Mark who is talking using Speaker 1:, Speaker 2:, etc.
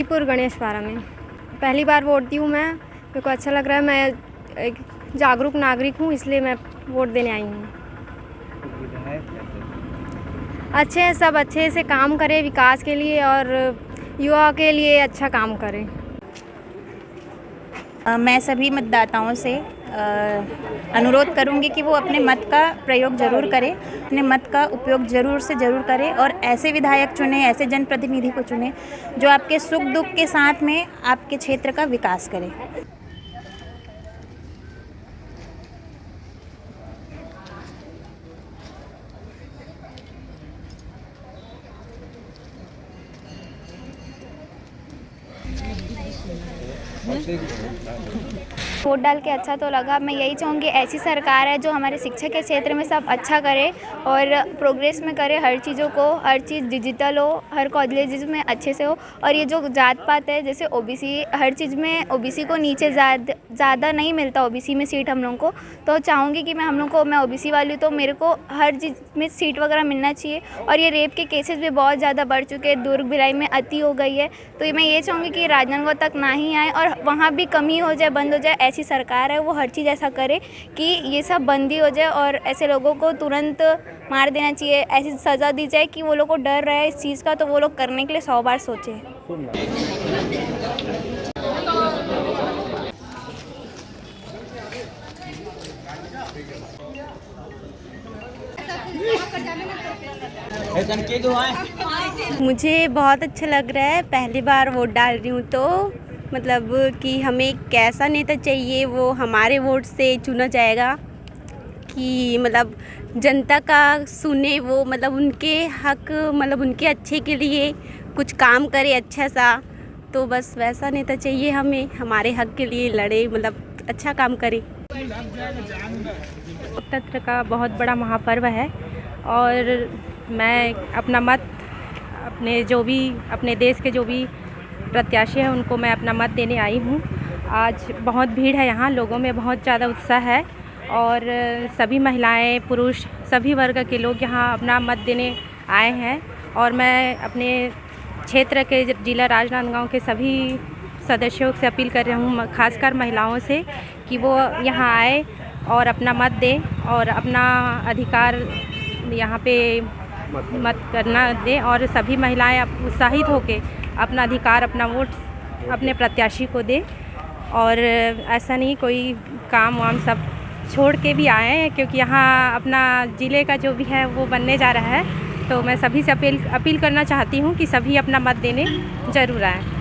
Speaker 1: हाजीपुर गणेशवाड़ा में पहली बार वोट दी हूँ मैं। मेरे को अच्छा लग रहा है। मैं एक जागरूक नागरिक हूँ, इसलिए मैं वोट देने आई हूँ। अच्छे सब अच्छे से काम करें विकास के लिए और युवा के लिए अच्छा काम करें।
Speaker 2: मैं सभी मतदाताओं से अनुरोध करूंगी कि वो अपने मत का प्रयोग ज़रूर करें, अपने मत का उपयोग ज़रूर से ज़रूर करें और ऐसे विधायक चुनें, ऐसे जनप्रतिनिधि को चुनें जो आपके सुख दुख के साथ में आपके क्षेत्र का विकास करें।
Speaker 3: वोट डाल के अच्छा तो लगा। मैं यही चाहूँगी ऐसी सरकार है जो हमारे शिक्षा के क्षेत्र में सब अच्छा करे और प्रोग्रेस में करे, हर चीज़ों को, हर चीज़ डिजिटल हो, हर कॉलेजेस में अच्छे से हो। और ये जो जात पात है जैसे ओबीसी, हर चीज़ में ओबीसी को नीचे ज़्यादा नहीं मिलता ओबीसी में सीट हम लोगों को। तो चाहूँगी कि मैं ओबीसी वाली, तो मेरे को हर चीज़ में सीट वगैरह मिलना चाहिए। और ये रेप के केसेस भी बहुत ज़्यादा बढ़ चुके हैं, दुर्ग भिलाई में अति हो गई है। तो मैं ये चाहूँगी कि राजनांदगांव तक ना ही आए और वहाँ भी कमी हो जाए, बंद हो जाए। ऐसी सरकार है वो हर चीज़ ऐसा करे कि ये सब बंदी हो जाए और ऐसे लोगों को तुरंत मार देना चाहिए, ऐसी सज़ा दी जाए कि वो लोग को डर रहा है इस चीज़ का, तो वो लोग करने के लिए 100 बार सोचें।
Speaker 4: मुझे बहुत अच्छा लग रहा है। पहली बार वोट डाल रही हूँ तो मतलब कि हमें कैसा नेता चाहिए वो हमारे वोट से चुना जाएगा कि मतलब जनता का सुने वो, मतलब उनके हक, मतलब उनके अच्छे के लिए कुछ काम करे अच्छा सा। तो बस वैसा नेता चाहिए हमें, हमारे हक के लिए लड़े, मतलब अच्छा काम करे।
Speaker 5: लोकतंत्र का बहुत बड़ा महापर्व है और मैं अपना मत अपने देश के जो भी प्रत्याशी हैं उनको मैं अपना मत देने आई हूँ। आज बहुत भीड़ है यहाँ, लोगों में बहुत ज़्यादा उत्साह है और सभी महिलाएं, पुरुष, सभी वर्ग के लोग यहाँ अपना मत देने आए हैं। और मैं अपने क्षेत्र के जिला राजनांदगांव के सभी सदस्यों से अपील कर रही हूँ, खासकर महिलाओं से, कि वो यहाँ आए और अपना मत दें और अपना अधिकार यहाँ पे मत करना दें। और सभी महिलाएं उत्साहित होकर अपना अधिकार, अपना वोट अपने प्रत्याशी को दें। और ऐसा नहीं कोई काम वाम सब छोड़ के भी आए हैं, क्योंकि यहाँ अपना ज़िले का जो भी है वो बनने जा रहा है। तो मैं सभी से अपील करना चाहती हूँ कि सभी अपना मत देने ज़रूर आएँ।